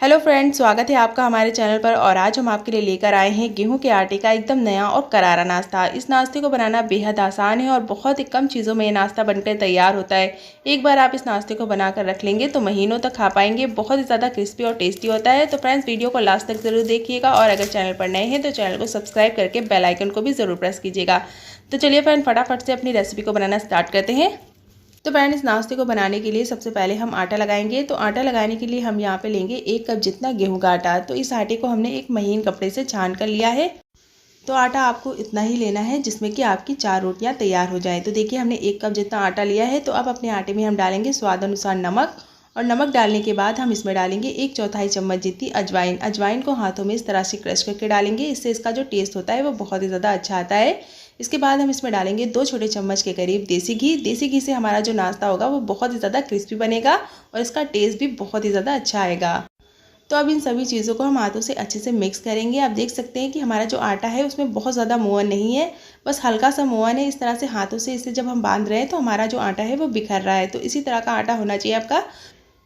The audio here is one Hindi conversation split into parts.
हेलो फ्रेंड्स, स्वागत है आपका हमारे चैनल पर। और आज हम आपके लिए लेकर आए हैं गेहूं के आटे का एकदम नया और करारा नाश्ता। इस नाश्ते को बनाना बेहद आसान है और बहुत ही कम चीज़ों में ये नाश्ता बनकर तैयार होता है। एक बार आप इस नाश्ते को बनाकर रख लेंगे तो महीनों तक खा पाएंगे। बहुत ही ज़्यादा क्रिस्पी और टेस्टी होता है। तो फ्रेंड्स, वीडियो को लास्ट तक जरूर देखिएगा और अगर चैनल पर नए हैं तो चैनल को सब्सक्राइब करके बेल आइकन को भी ज़रूर प्रेस कीजिएगा। तो चलिए फ्रेंड, फटाफट से अपनी रेसिपी को बनाना स्टार्ट करते हैं। तो फ्रेंड, इस नाश्ते को बनाने के लिए सबसे पहले हम आटा लगाएंगे। तो आटा लगाने के लिए हम यहाँ पे लेंगे 1 कप जितना गेहूं का आटा। तो इस आटे को हमने एक महीन कपड़े से छान कर लिया है। तो आटा आपको इतना ही लेना है जिसमें कि आपकी 4 रोटियां तैयार हो जाए। तो देखिए, हमने 1 कप जितना आटा लिया है। तो अब अपने आटे में हम डालेंगे स्वाद अनुसार नमक। और नमक डालने के बाद हम इसमें डालेंगे 1/4 चम्मच जितनी अजवाइन। अजवाइन को हाथों में इस तरह से क्रश करके डालेंगे। इससे इसका जो टेस्ट होता है वो बहुत ही ज़्यादा अच्छा आता है। इसके बाद हम इसमें डालेंगे 2 छोटे चम्मच के करीब देसी घी। देसी घी से हमारा जो नाश्ता होगा वो बहुत ही ज़्यादा क्रिस्पी बनेगा और इसका टेस्ट भी बहुत ही ज़्यादा अच्छा आएगा। तो अब इन सभी चीज़ों को हम हाथों से अच्छे से मिक्स करेंगे। आप देख सकते हैं कि हमारा जो आटा है उसमें बहुत ज़्यादा मोहन नहीं है, बस हल्का सा मोहन है। इस तरह से हाथों से इसे जब हम बांध रहे हैं तो हमारा जो आटा है वो बिखर रहा है। तो इसी तरह का आटा होना चाहिए आपका।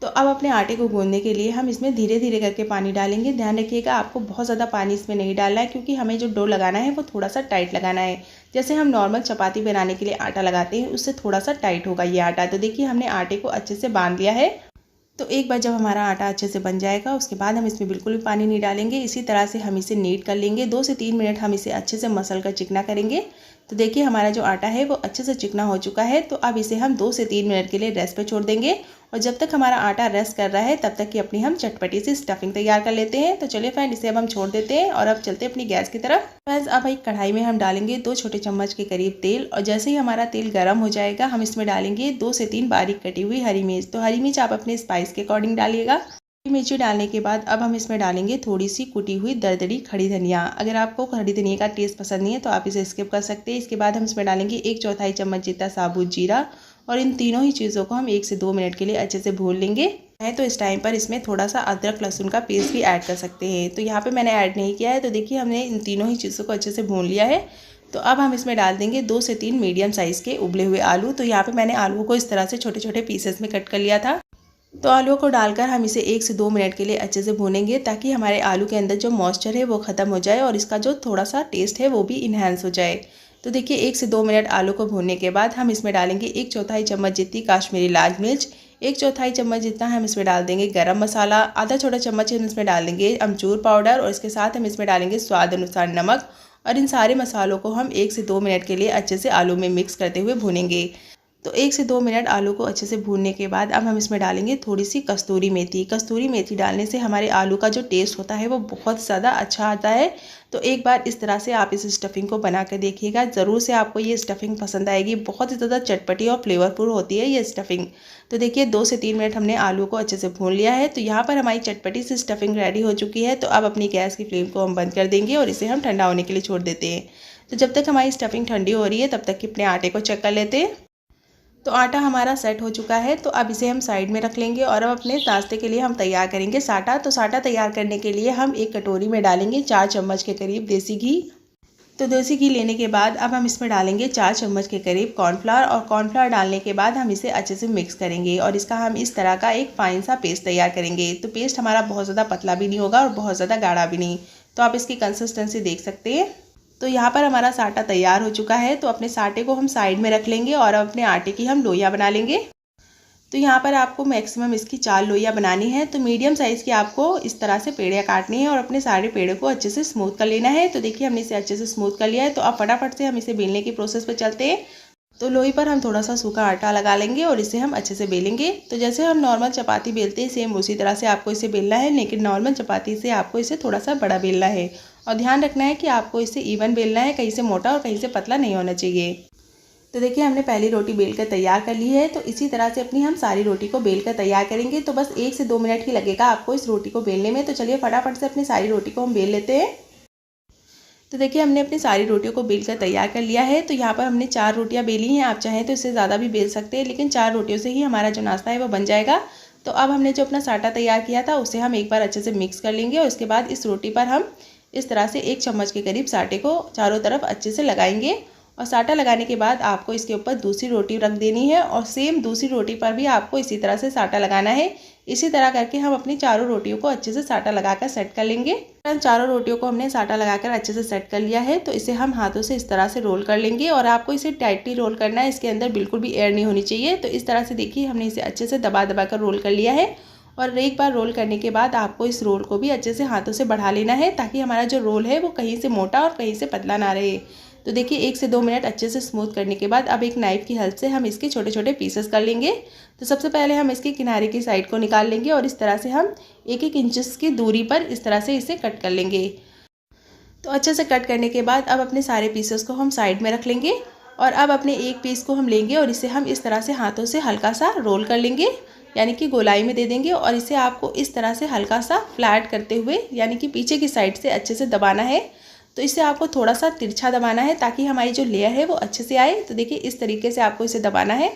तो अब अपने आटे को गूंदने के लिए हम इसमें धीरे धीरे करके पानी डालेंगे। ध्यान रखिएगा, आपको बहुत ज़्यादा पानी इसमें नहीं डालना है क्योंकि हमें जो डो लगाना है वो थोड़ा सा टाइट लगाना है। जैसे हम नॉर्मल चपाती बनाने के लिए आटा लगाते हैं उससे थोड़ा सा टाइट होगा ये आटा। तो देखिए, हमने आटे को अच्छे से बांध लिया है। तो एक बार जब हमारा आटा अच्छे से बन जाएगा उसके बाद हम इसमें बिल्कुल भी पानी नहीं डालेंगे। इसी तरह से हम इसे नीट कर लेंगे। 2 से 3 मिनट हम इसे अच्छे से मसल कर चिकना करेंगे। तो देखिए, हमारा जो आटा है वो अच्छे से चिकना हो चुका है। तो अब इसे हम 2 से 3 मिनट के लिए रेस्ट पे छोड़ देंगे। और जब तक हमारा आटा रेस्ट कर रहा है तब तक की अपनी हम चटपटी सी स्टफिंग तैयार कर लेते हैं। तो चलिए फ्रेंड, इसे अब हम छोड़ देते हैं और अब चलते हैं अपनी गैस की तरफ। फ्रेंड्स, अब एक कढ़ाई में हम डालेंगे 2 छोटे चम्मच के करीब तेल। और जैसे ही हमारा तेल गर्म हो जाएगा हम इसमें डालेंगे 2 से 3 बारीक कटी हुई हरी मिर्च। तो हरी मिर्च आप अपने स्पाइस के अकॉर्डिंग डालिएगा। हरी मिर्ची डालने के बाद अब हम इसमें डालेंगे थोड़ी सी कुटी हुई दरदरी खड़ी धनिया। अगर आपको खड़ी धनिया का टेस्ट पसंद नहीं है तो आप इसे स्किप कर सकते हैं। इसके बाद हम इसमें डालेंगे 1/4 चम्मच जितना साबुत जीरा। और इन तीनों ही चीज़ों को हम 1 से 2 मिनट के लिए अच्छे से भून लेंगे। है तो इस टाइम पर इसमें थोड़ा सा अदरक लहसुन का पेस्ट भी ऐड कर सकते हैं। तो यहाँ पे मैंने ऐड नहीं किया है। तो देखिए, हमने इन तीनों ही चीज़ों को अच्छे से भून लिया है। तो अब हम इसमें डाल देंगे 2 से 3 मीडियम साइज़ के उबले हुए आलू। तो यहाँ पे मैंने आलू को इस तरह से छोटे छोटे पीसेस में कट कर लिया था। तो आलूओं को डालकर हम इसे 1 से 2 मिनट के लिए अच्छे से भूनेंगे ताकि हमारे आलू के अंदर जो मॉइस्चर है वो ख़त्म हो जाए और इसका जो थोड़ा सा टेस्ट है वो भी इन्हेंस हो जाए। तो देखिए, 1 से 2 मिनट आलू को भूनने के बाद हम इसमें डालेंगे 1/4 चम्मच जितनी काश्मीरी लाल मिर्च। 1/4 चम्मच जितना हम इसमें डाल देंगे गरम मसाला। आधा छोटा चम्मच हम इसमें डाल देंगे अमचूर पाउडर। और इसके साथ हम इसमें डालेंगे स्वाद अनुसार नमक। और इन सारे मसालों को हम 1 से 2 मिनट के लिए अच्छे से आलू में मिक्स करते हुए भूनेंगे। तो 1 से 2 मिनट आलू को अच्छे से भूनने के बाद अब हम इसमें डालेंगे थोड़ी सी कस्तूरी मेथी। कस्तूरी मेथी डालने से हमारे आलू का जो टेस्ट होता है वो बहुत ज़्यादा अच्छा आता है। तो एक बार इस तरह से आप इस स्टफिंग को बना कर देखिएगा, ज़रूर से आपको ये स्टफिंग पसंद आएगी। बहुत ही ज़्यादा चटपटी और फ्लेवरफुल होती है ये स्टफिंग। तो देखिए, 2 से 3 मिनट हमने आलू को अच्छे से भून लिया है। तो यहाँ पर हमारी चटपटी सी स्टफिंग रेडी हो चुकी है। तो अब अपनी गैस की फ्लेम को हम बंद कर देंगे और इसे हम ठंडा होने के लिए छोड़ देते हैं। तो जब तक हमारी स्टफिंग ठंडी हो रही है तब तक कि अपने आटे को चेक कर लेते हैं। तो आटा हमारा सेट हो चुका है। तो अब इसे हम साइड में रख लेंगे और अब अपने नाश्ते के लिए हम तैयार करेंगे साटा। तो साटा तैयार करने के लिए हम एक कटोरी में डालेंगे 4 चम्मच के करीब देसी घी। तो देसी घी लेने के बाद अब हम इसमें डालेंगे 4 चम्मच के करीब कॉर्नफ्लावर। और कॉर्नफ्लावर डालने के बाद हम इसे अच्छे से मिक्स करेंगे और इसका हम इस तरह का एक फाइन सा पेस्ट तैयार करेंगे। तो पेस्ट हमारा बहुत ज़्यादा पतला भी नहीं होगा और बहुत ज़्यादा गाढ़ा भी नहीं। तो आप इसकी कंसिस्टेंसी देख सकते हैं। तो यहाँ पर हमारा साटा तैयार हो चुका है। तो अपने साटे को हम साइड में रख लेंगे और अब अपने आटे की हम लोइयाँ बना लेंगे। तो यहाँ पर आपको मैक्सिमम इसकी 4 लोइयाँ बनानी है। तो मीडियम साइज़ की आपको इस तरह से पेड़ियाँ काटनी है और अपने सारे पेड़ों को अच्छे से स्मूथ कर लेना है। तो देखिए, हमने इसे अच्छे से स्मूथ कर लिया है। तो अब फटाफट से हम इसे बेलने की प्रोसेस पर चलते हैं। तो लोई पर हम थोड़ा सा सूखा आटा लगा लेंगे और इसे हम अच्छे से बेलेंगे। तो जैसे हम नॉर्मल चपाती बेलते हैं सेम उसी तरह से आपको इसे बेलना है, लेकिन नॉर्मल चपाती से आपको इसे थोड़ा सा बड़ा बेलना है। और ध्यान रखना है कि आपको इसे इवन बेलना है, कहीं से मोटा और कहीं से पतला नहीं होना चाहिए। तो देखिए, हमने पहली रोटी बेल कर तैयार कर ली है। तो इसी तरह से अपनी हम सारी रोटी को बेल कर तैयार करेंगे। तो बस 1 से 2 मिनट ही लगेगा आपको इस रोटी को बेलने में। तो चलिए फटाफट से अपनी सारी रोटी को हम बेल लेते हैं। तो देखिए, हमने अपनी सारी रोटियों को बेल कर तैयार कर लिया है। तो यहाँ पर हमने 4 रोटियाँ बेली हैं। आप चाहें तो इससे ज़्यादा भी बेल सकते हैं, लेकिन 4 रोटियों से ही हमारा जो नाश्ता है वो बन जाएगा। तो अब हमने जो अपना साटा तैयार किया था उसे हम एक बार अच्छे से मिक्स कर लेंगे और उसके बाद इस रोटी पर हम इस तरह से 1 चम्मच के करीब साटे को चारों तरफ अच्छे से लगाएंगे। और साटा लगाने के बाद आपको इसके ऊपर दूसरी रोटी रख देनी है और सेम दूसरी रोटी पर भी आपको इसी तरह से साटा लगाना है। इसी तरह करके हम अपनी चारों रोटियों को अच्छे से साटा लगाकर सेट कर लेंगे। चारों रोटियों को हमने साटा लगाकर अच्छे से सेट कर लिया है। तो इसे हम हाथों से इस तरह से रोल कर लेंगे और आपको इसे टाइटली रोल करना है, इसके अंदर बिल्कुल भी एयर नहीं होनी चाहिए। तो इस तरह से देखिए हमने इसे अच्छे से दबा दबा कर रोल कर लिया है। और एक बार रोल करने के बाद आपको इस रोल को भी अच्छे से हाथों से बढ़ा लेना है, ताकि हमारा जो रोल है वो कहीं से मोटा और कहीं से पतला ना रहे। तो देखिए 1 से 2 मिनट अच्छे से स्मूथ करने के बाद अब एक नाइफ़ की हेल्प से हम इसके छोटे छोटे पीसेस कर लेंगे। तो सबसे पहले हम इसके किनारे की साइड को निकाल लेंगे और इस तरह से हम 1-1 इंचेस की दूरी पर इस तरह से इसे कट कर लेंगे। तो अच्छे से कट करने के बाद अब अपने सारे पीसेस को हम साइड में रख लेंगे और अब अपने एक पीस को हम लेंगे और इसे हम इस तरह से हाथों से हल्का सा रोल कर लेंगे, यानी कि गोलाई में दे देंगे। और इसे आपको इस तरह से हल्का सा फ्लैट करते हुए, यानी कि पीछे की साइड से अच्छे से दबाना है। तो इसे आपको थोड़ा सा तिरछा दबाना है, ताकि हमारी जो लेयर है वो अच्छे से आए। तो देखिए इस तरीके से आपको इसे दबाना है।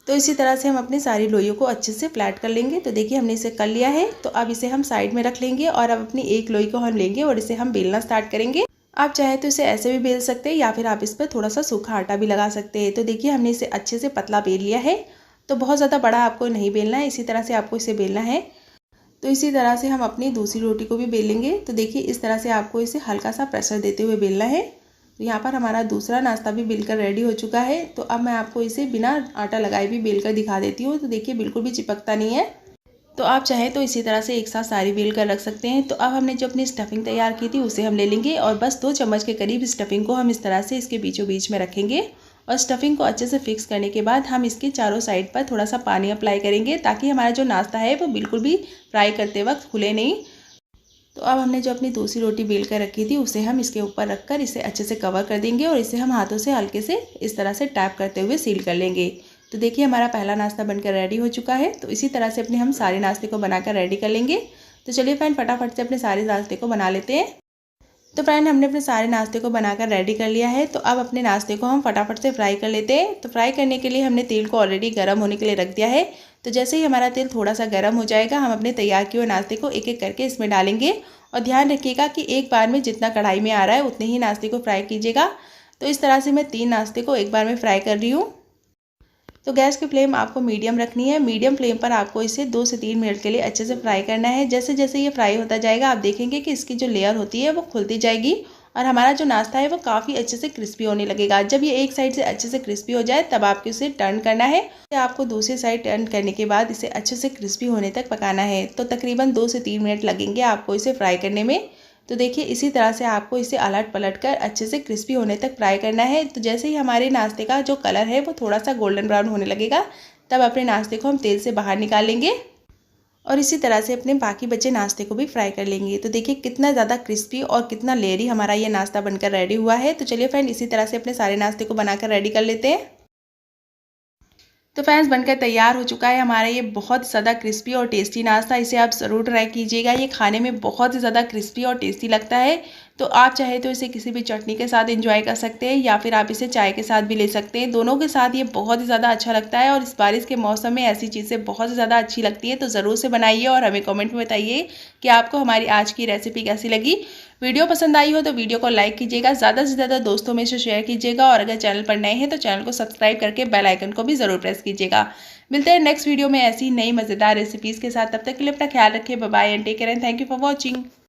तो इसी तरह से हम अपनी सारी लोइयों को अच्छे से फ्लैट कर लेंगे। तो देखिए हमने इसे कर लिया है। तो अब इसे हम साइड में रख लेंगे और अब अपनी एक लोई को हम लेंगे और इसे हम बेलना स्टार्ट करेंगे। आप चाहे तो इसे ऐसे भी बेल सकते हैं या फिर आप इस पर थोड़ा सा सूखा आटा भी लगा सकते हैं। तो देखिए हमने इसे अच्छे से पतला बेल लिया है। तो बहुत ज़्यादा बड़ा आपको नहीं बेलना है, इसी तरह से आपको इसे बेलना है। तो इसी तरह से हम अपनी दूसरी रोटी को भी बेलेंगे। तो देखिए इस तरह से आपको इसे हल्का सा प्रेशर देते हुए बेलना है। तो यहाँ पर हमारा दूसरा नाश्ता भी बेलकर रेडी हो चुका है। तो अब मैं आपको इसे बिना आटा लगाए भी बेलकर दिखा देती हूँ। तो देखिए बिल्कुल भी चिपकता नहीं है। तो आप चाहें तो इसी तरह से एक साथ सारी बेल कर रख सकते हैं। तो अब हमने जो अपनी स्टफिंग तैयार की थी उसे हम ले लेंगे और बस 2 चम्मच के करीब स्टफिंग को हम इस तरह से इसके बीचों बीच में रखेंगे। और स्टफिंग को अच्छे से फिक्स करने के बाद हम इसके चारों साइड पर थोड़ा सा पानी अप्लाई करेंगे, ताकि हमारा जो नाश्ता है वो बिल्कुल भी फ्राई करते वक्त खुले नहीं। तो अब हमने जो अपनी दूसरी रोटी बेल कर रखी थी उसे हम इसके ऊपर रखकर इसे अच्छे से कवर कर देंगे और इसे हम हाथों से हल्के से इस तरह से टैप करते हुए सील कर लेंगे। तो देखिए हमारा पहला नाश्ता बनकर रेडी हो चुका है। तो इसी तरह से अपने हम सारे नाश्ते को बनाकर रेडी कर लेंगे। तो चलिए फ्रेंड फटाफट से अपने सारे नाश्ते को बना लेते हैं। तो फ्रेंड हमने अपने सारे नाश्ते को बनाकर रेडी कर लिया है। तो अब अपने नाश्ते को हम फटाफट से फ्राई कर लेते हैं। तो फ्राई करने के लिए हमने तेल को ऑलरेडी गर्म होने के लिए रख दिया है। तो जैसे ही हमारा तेल थोड़ा सा गर्म हो जाएगा, हम अपने तैयार किए हुए नाश्ते को एक एक करके इसमें डालेंगे। और ध्यान रखिएगा कि एक बार में जितना कढ़ाई में आ रहा है उतने ही नाश्ते को फ्राई कीजिएगा। तो इस तरह से मैं 3 नाश्ते को एक बार में फ्राई कर रही हूँ। तो गैस की फ्लेम आपको मीडियम रखनी है। मीडियम फ्लेम पर आपको इसे 2 से 3 मिनट के लिए अच्छे से फ्राई करना है। जैसे जैसे ये फ्राई होता जाएगा आप देखेंगे कि इसकी जो लेयर होती है वो खुलती जाएगी और हमारा जो नाश्ता है वो काफ़ी अच्छे से क्रिस्पी होने लगेगा। जब ये एक साइड से अच्छे से क्रिस्पी हो जाए तब आपको इसे टर्न करना है। आपको दूसरी साइड टर्न करने के बाद इसे अच्छे से क्रिस्पी होने तक पकाना है। तो तकरीबन 2 से 3 मिनट लगेंगे आपको इसे फ्राई करने में। तो देखिए इसी तरह से आपको इसे अलट पलट कर अच्छे से क्रिस्पी होने तक फ्राई करना है। तो जैसे ही हमारे नाश्ते का जो कलर है वो थोड़ा सा गोल्डन ब्राउन होने लगेगा, तब अपने नाश्ते को हम तेल से बाहर निकाल लेंगे और इसी तरह से अपने बाकी बचे नाश्ते को भी फ्राई कर लेंगे। तो देखिए कितना ज़्यादा क्रिस्पी और कितना लेयरी हमारा ये नाश्ता बनकर रेडी हुआ है। तो चलिए फ्रेंड इसी तरह से अपने सारे नाश्ते को बनाकर रेडी कर लेते हैं। तो फ्रेंड्स बनकर तैयार हो चुका है हमारा ये बहुत ज़्यादा क्रिस्पी और टेस्टी नाश्ता। इसे आप ज़रूर ट्राई कीजिएगा। ये खाने में बहुत ही ज़्यादा क्रिस्पी और टेस्टी लगता है। तो आप चाहे तो इसे किसी भी चटनी के साथ एंजॉय कर सकते हैं या फिर आप इसे चाय के साथ भी ले सकते हैं। दोनों के साथ ये बहुत ही ज़्यादा अच्छा लगता है और इस बारिश के मौसम में ऐसी चीज़ें बहुत ही ज़्यादा अच्छी लगती है। तो ज़रूर से बनाइए और हमें कमेंट में बताइए कि आपको हमारी आज की रेसिपी कैसी लगी। वीडियो पसंद आई हो तो वीडियो को लाइक कीजिएगा, ज़्यादा से ज़्यादा दोस्तों में से शेयर कीजिएगा और अगर चैनल पर नए हैं तो चैनल को सब्सक्राइब करके बेल आइकन को भी ज़रूर प्रेस कीजिएगा। मिलते हैं नेक्स्ट वीडियो में ऐसी नई मज़ेदार रेसिपीज़ के साथ। तब तक के लिए अपना ख्याल रखिए। Bye bye and take care and thank you for watching.